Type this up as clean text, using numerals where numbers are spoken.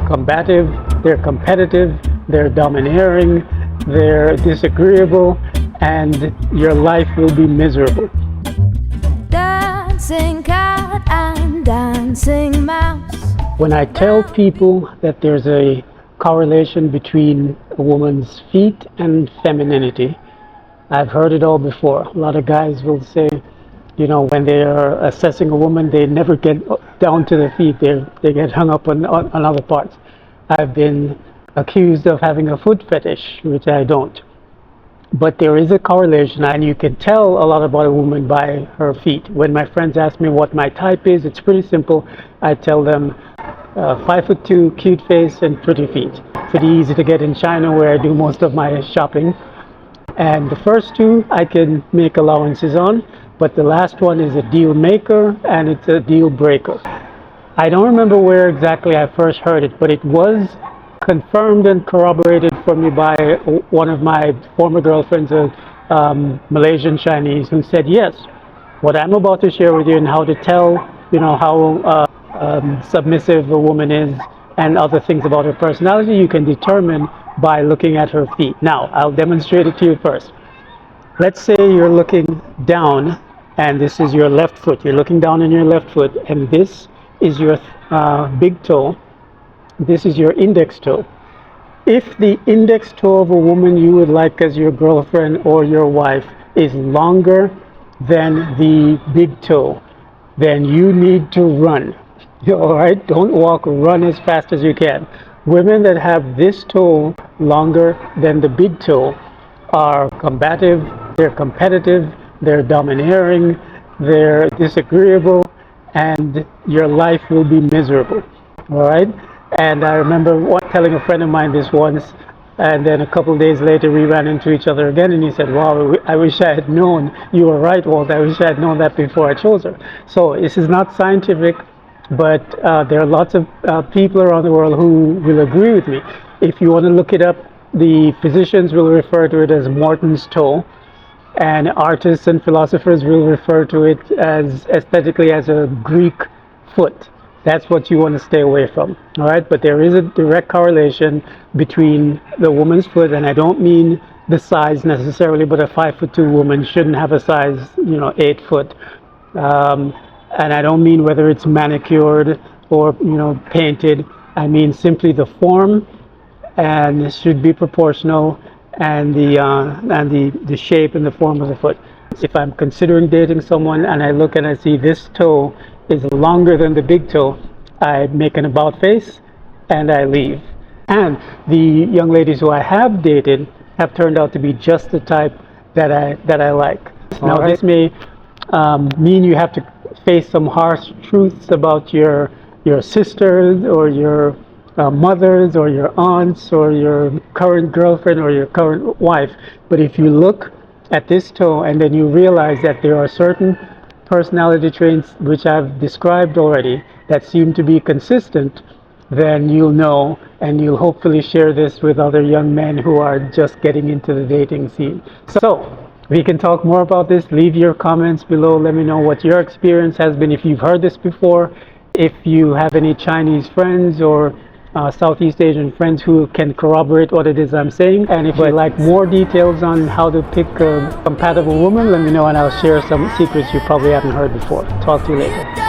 combative, they're competitive, they're domineering, they're disagreeable, and your life will be miserable. Dancing cat and dancing mouse. When I tell people that there's a correlation between a woman's feet and femininity, I've heard it all before. A lot of guys will say, you know, when they are assessing a woman, they never get down to the feet. They get hung up on other parts. I've been accused of having a foot fetish, which I don't. But there is a correlation, and you can tell a lot about a woman by her feet. When my friends ask me what my type is, it's pretty simple. I tell them 5'2", cute face, and pretty feet. Pretty easy to get in China, where I do most of my shopping. And the first two I can make allowances on, but the last one is a deal maker and it's a deal breaker. I don't remember where exactly I first heard it, but it was confirmed and corroborated for me by one of my former girlfriends, a Malaysian Chinese, who said, yes, what I'm about to share with you and how to tell, you know, how submissive a woman is and other things about her personality, you can determine by looking at her feet. Now, I'll demonstrate it to you first. Let's say you're looking down and this is your left foot. You're looking down on your left foot and this is your big toe. This is your index toe. If the index toe of a woman you would like as your girlfriend or your wife is longer than the big toe, then you need to run. All right, don't walk, run as fast as you can. Women that have this toe longer than the big toe are combative, they're competitive, they're domineering, they're disagreeable, and your life will be miserable. All right? And I remember telling a friend of mine this once, and then a couple of days later we ran into each other again, and he said, wow, I wish I had known. You were right, Walt. I wish I had known that before I chose her. So this is not scientific, but there are lots of people around the world who will agree with me. If you want to look it up, the physicians will refer to it as Morton's toe, and artists and philosophers will refer to it as aesthetically as a Greek foot. That's what you want to stay away from. All right, but there is a direct correlation between the woman's foot, and I don't mean the size necessarily, but a 5'2" woman shouldn't have a size, 8 foot. And I don't mean whether it's manicured or painted. I mean simply the form, and it should be proportional, and the shape and the form of the foot. If I'm considering dating someone and I look and I see this toe is longer than the big toe, I make an about face and I leave. And the young ladies who I have dated have turned out to be just the type that I like. Now this may mean you have to face some harsh truths about your sisters or your mothers or your aunts or your current girlfriend or your current wife. But if you look at this toe and then you realize that there are certain personality traits which I've described already that seem to be consistent, then you'll know, and you'll hopefully share this with other young men who are just getting into the dating scene. So we can talk more about this. Leave your comments below. Let me know what your experience has been, if you've heard this before, if you have any Chinese friends or Southeast Asian friends who can corroborate what it is I'm saying. And if you'd like more details on how to pick a compatible woman, let me know and I'll share some secrets you probably haven't heard before. Talk to you later.